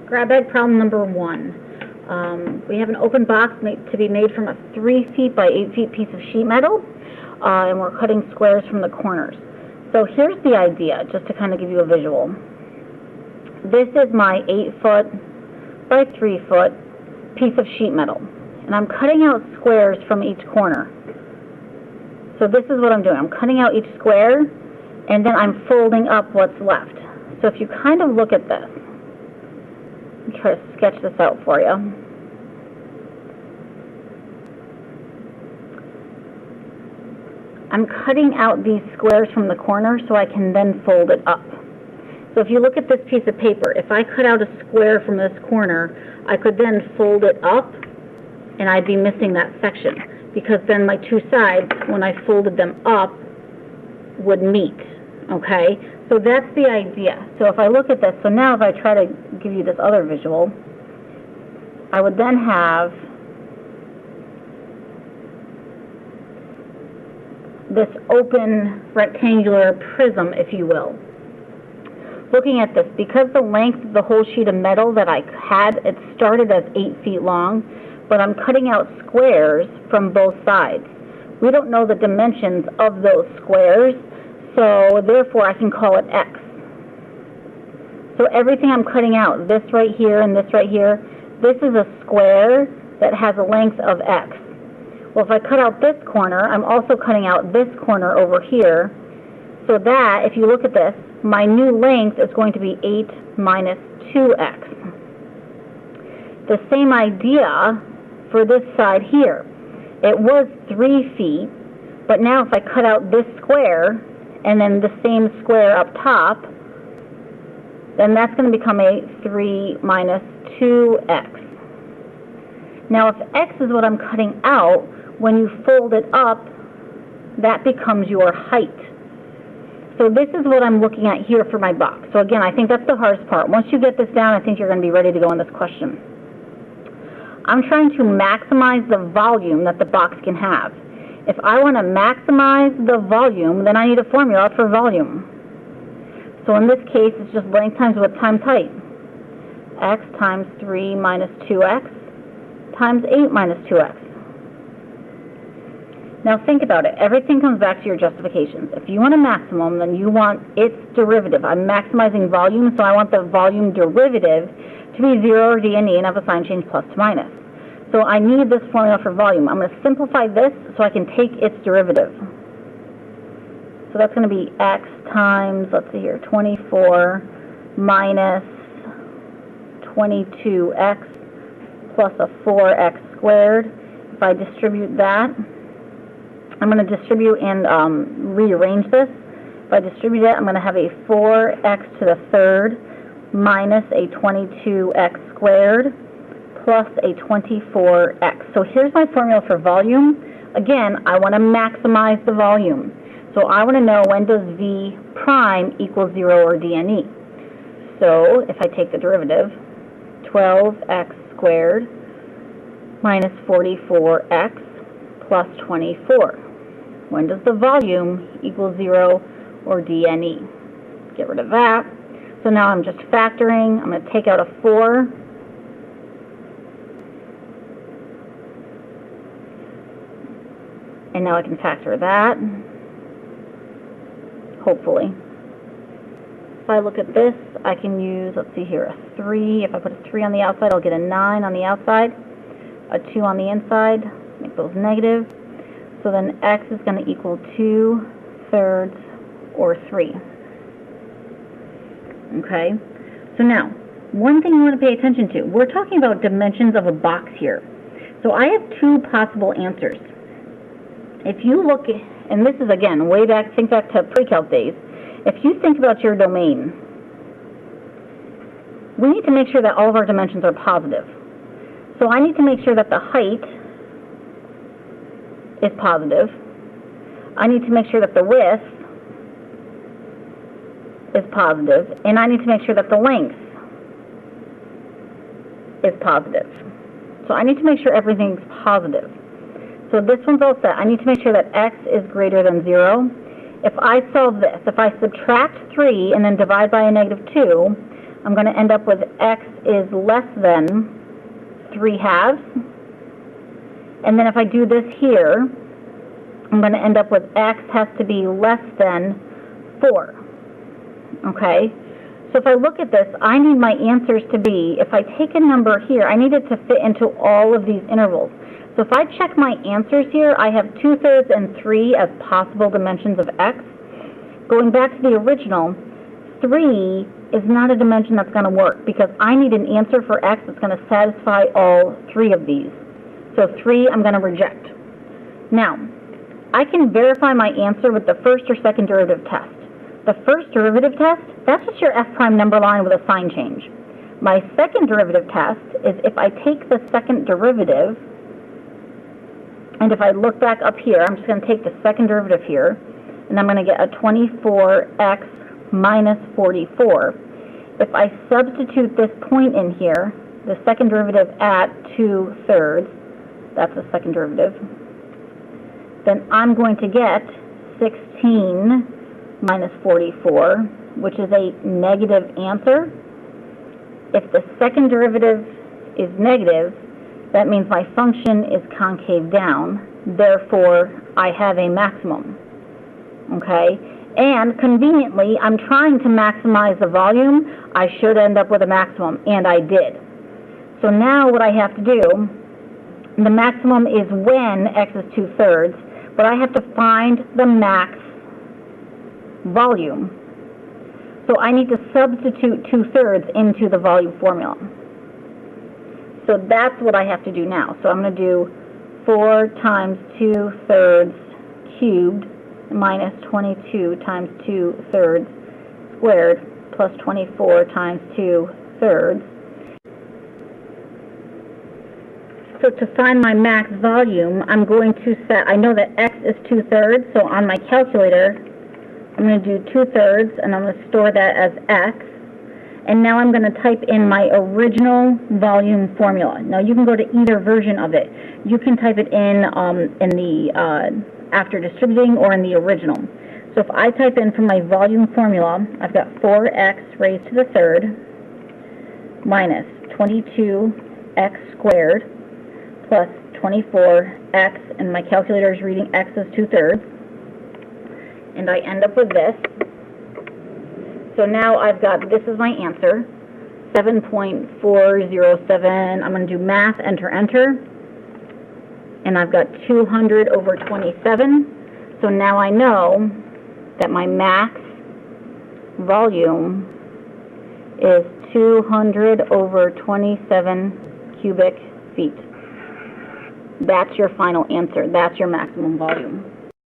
Grab bag problem number 1. We have an open box to be made from a 3 feet by 8 feet piece of sheet metal, and we're cutting squares from the corners. So here's the idea, just to kind of give you a visual. This is my 8 foot by 3 foot piece of sheet metal, and I'm cutting out squares from each corner. So this is what I'm doing. I'm cutting out each square, and then I'm folding up what's left. So if you kind of look at this, let me try to sketch this out for you. I'm cutting out these squares from the corner so I can then fold it up. So if you look at this piece of paper, if I cut out a square from this corner, I could then fold it up, and I'd be missing that section, because then my two sides, when I folded them up, would meet. Okay, so that's the idea. So if I look at this, so now if I try to give you this other visual, I would then have this open rectangular prism, if you will. Looking at this, because the length of the whole sheet of metal that I had, it started as 8 feet long, but I'm cutting out squares from both sides. We don't know the dimensions of those squares, so therefore I can call it X. So everything I'm cutting out, this right here and this right here, this is a square that has a length of X. Well, if I cut out this corner, I'm also cutting out this corner over here, so that, if you look at this, my new length is going to be 8 minus 2x. The same idea for this side here. It was 3 feet, but now if I cut out this square, and then the same square up top, then that's going to become a 3 minus 2x. Now if x is what I'm cutting out, when you fold it up, that becomes your height. So this is what I'm looking at here for my box. So again, I think that's the hardest part. Once you get this down, I think you're going to be ready to go on this question. I'm trying to maximize the volume that the box can have. If I want to maximize the volume, then I need a formula for volume. So in this case, it's just length times width times height. X times 3 minus 2x times 8 minus 2x. Now think about it. Everything comes back to your justifications. If you want a maximum, then you want its derivative. I'm maximizing volume, so I want the volume derivative to be 0 or d and e, and have a sign change plus to minus. So I need this formula for volume. I'm going to simplify this so I can take its derivative. So that's going to be x times, let's see here, 24 minus 22x plus a 4x squared. If I distribute that, I'm going to distribute and rearrange this. If I distribute it, I'm going to have a 4x to the third minus a 22x squared plus a 24x. So here's my formula for volume. Again, I want to maximize the volume. So I want to know, when does v prime equal 0 or d and e? So if I take the derivative, 12x squared minus 44x plus 24. When does the volume equal 0 or d and e? Get rid of that. So now I'm just factoring. I'm going to take out a 4. And now I can factor that, hopefully. If I look at this, I can use, let's see here, a 3. If I put a 3 on the outside, I'll get a 9 on the outside, a 2 on the inside, make those negative. So then x is going to equal 2/3 or 3. Okay, so now, one thing you want to pay attention to, we're talking about dimensions of a box here. So I have 2 possible answers. If you look, and this is again, way back, think back to pre-calc days, if you think about your domain, we need to make sure that all of our dimensions are positive. So I need to make sure that the height is positive. I need to make sure that the width is positive, and I need to make sure that the length is positive. So I need to make sure everything's positive. So this one's all set. I need to make sure that x is greater than 0. If I solve this, if I subtract 3 and then divide by a -2, I'm going to end up with x is less than 3/2. And then if I do this here, I'm going to end up with x has to be less than 4. Okay? So if I look at this, I need my answers to be, if I take a number here, I need it to fit into all of these intervals. So if I check my answers here, I have 2/3 and 3 as possible dimensions of x. Going back to the original, 3 is not a dimension that's going to work because I need an answer for x that's going to satisfy all 3 of these. So 3 I'm going to reject. Now, I can verify my answer with the first or second derivative test. The first derivative test, that's just your f prime number line with a sign change. My second derivative test is if I take the second derivative, and if I look back up here, I'm just going to take the second derivative here, and I'm going to get a 24x minus 44. If I substitute this point in here, the second derivative at 2/3, that's the second derivative, then I'm going to get 16 minus 44, which is a negative answer. If the second derivative is negative, that means my function is concave down, therefore I have a maximum. Okay? And conveniently, I'm trying to maximize the volume. I should end up with a maximum, and I did. So now what I have to do, the maximum is when x is 2/3, but I have to find the max volume. So I need to substitute 2/3 into the volume formula. So that's what I have to do now. So I'm going to do 4 times 2/3 cubed minus 22 times 2/3 squared plus 24 times 2/3. So to find my max volume, I'm going to set, I know that x is 2/3, so on my calculator, I'm going to do 2/3, and I'm going to store that as x. And now I'm going to type in my original volume formula. Now you can go to either version of it. You can type it in the after distributing or in the original. So if I type in for my volume formula, I've got 4x raised to the third minus 22x squared plus 24x, and my calculator is reading x as 2/3. And I end up with this. So now I've got, this is my answer, 7.407. I'm going to do math, enter, enter. And I've got 200 over 27. So now I know that my max volume is 200 over 27 cubic feet. That's your final answer. That's your maximum volume.